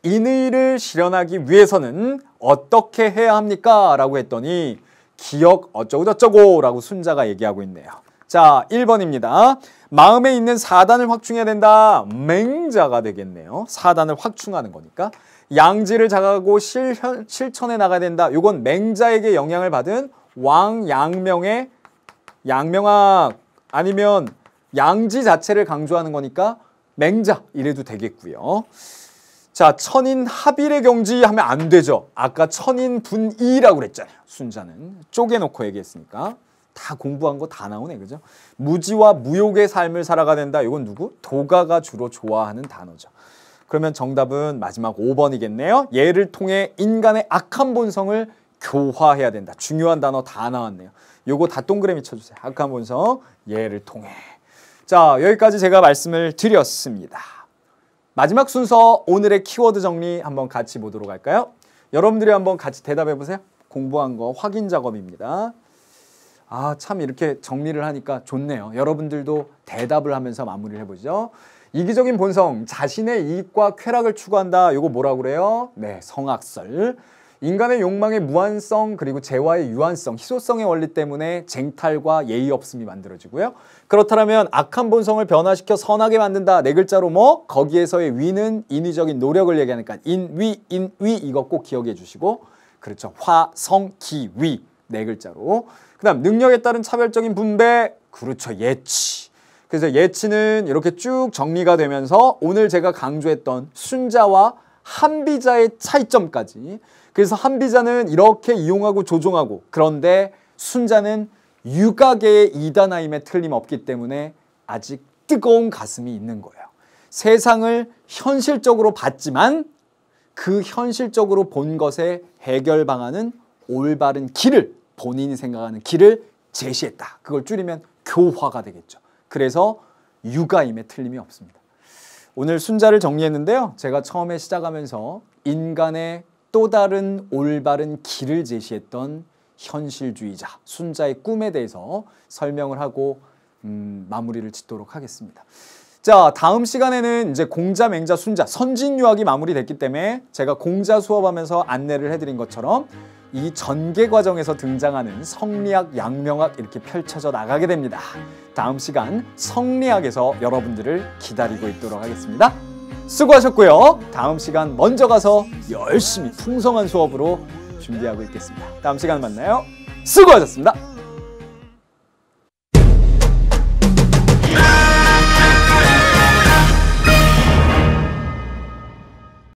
인의를 실현하기 위해서는 어떻게 해야 합니까? 라고 했더니 기억 어쩌고저쩌고 라고 순자가 얘기하고 있네요. 자, 1번입니다. 마음에 있는 사단을 확충해야 된다. 맹자가 되겠네요. 사단을 확충하는 거니까. 양지를 자각하고 실천해 나가야 된다. 요건 맹자에게 영향을 받은 왕양명의 양명학, 아니면 양지 자체를 강조하는 거니까 맹자 이래도 되겠고요. 자, 천인합일의 경지 하면 안 되죠. 아까 천인분이라고 그랬잖아요. 순자는 쪼개놓고 얘기했으니까. 다 공부한 거 다 나오네, 그죠? 무지와 무욕의 삶을 살아가야 된다. 이건 누구? 도가가 주로 좋아하는 단어죠. 그러면 정답은 마지막 5번이겠네요. 얘를 통해 인간의 악한 본성을 교화해야 된다. 중요한 단어 다 나왔네요. 요거 다 동그라미 쳐주세요. 악한 본성, 얘를 통해. 자, 여기까지 제가 말씀을 드렸습니다. 마지막 순서 오늘의 키워드 정리 한번 같이 보도록 할까요? 여러분들이 한번 같이 대답해 보세요. 공부한 거 확인 작업입니다. 참 이렇게 정리를 하니까 좋네요. 여러분들도 대답을 하면서 마무리를 해보죠. 이기적인 본성, 자신의 이익과 쾌락을 추구한다. 이거 뭐라고 그래요? 네, 성악설. 인간의 욕망의 무한성, 그리고 재화의 유한성, 희소성의 원리 때문에 쟁탈과 예의 없음이 만들어지고요. 그렇다면 악한 본성을 변화시켜 선하게 만든다. 네 글자로 뭐? 거기에서의 위는 인위적인 노력을 얘기하니까 인위 이거 꼭 기억해 주시고, 그렇죠. 화, 성, 기, 위 네 글자로. 그 다음 능력에 따른 차별적인 분배, 그렇죠. 예치. 그래서 예치는 이렇게 쭉 정리가 되면서 오늘 제가 강조했던 순자와 한비자의 차이점까지. 그래서 한비자는 이렇게 이용하고 조종하고, 그런데 순자는 육아계의 이단아임에 틀림없기 때문에 아직 뜨거운 가슴이 있는 거예요. 세상을 현실적으로 봤지만 그 현실적으로 본 것의 해결 방안은 올바른 길을, 본인이 생각하는 길을 제시했다. 그걸 줄이면 교화가 되겠죠. 그래서 육아임에 틀림이 없습니다. 오늘 순자를 정리했는데요. 제가 처음에 시작하면서 인간의 또 다른 올바른 길을 제시했던 현실주의자 순자의 꿈에 대해서 설명을 하고 마무리를 짓도록 하겠습니다. 자, 다음 시간에는 이제 공자, 맹자, 순자, 선진유학이 마무리됐기 때문에 제가 공자 수업하면서 안내를 해드린 것처럼 이 전개 과정에서 등장하는 성리학, 양명학 이렇게 펼쳐져 나가게 됩니다. 다음 시간 성리학에서 여러분들을 기다리고 있도록 하겠습니다. 수고하셨고요. 다음 시간 먼저 가서 열심히 풍성한 수업으로 준비하고 있겠습니다. 다음 시간 만나요. 수고하셨습니다.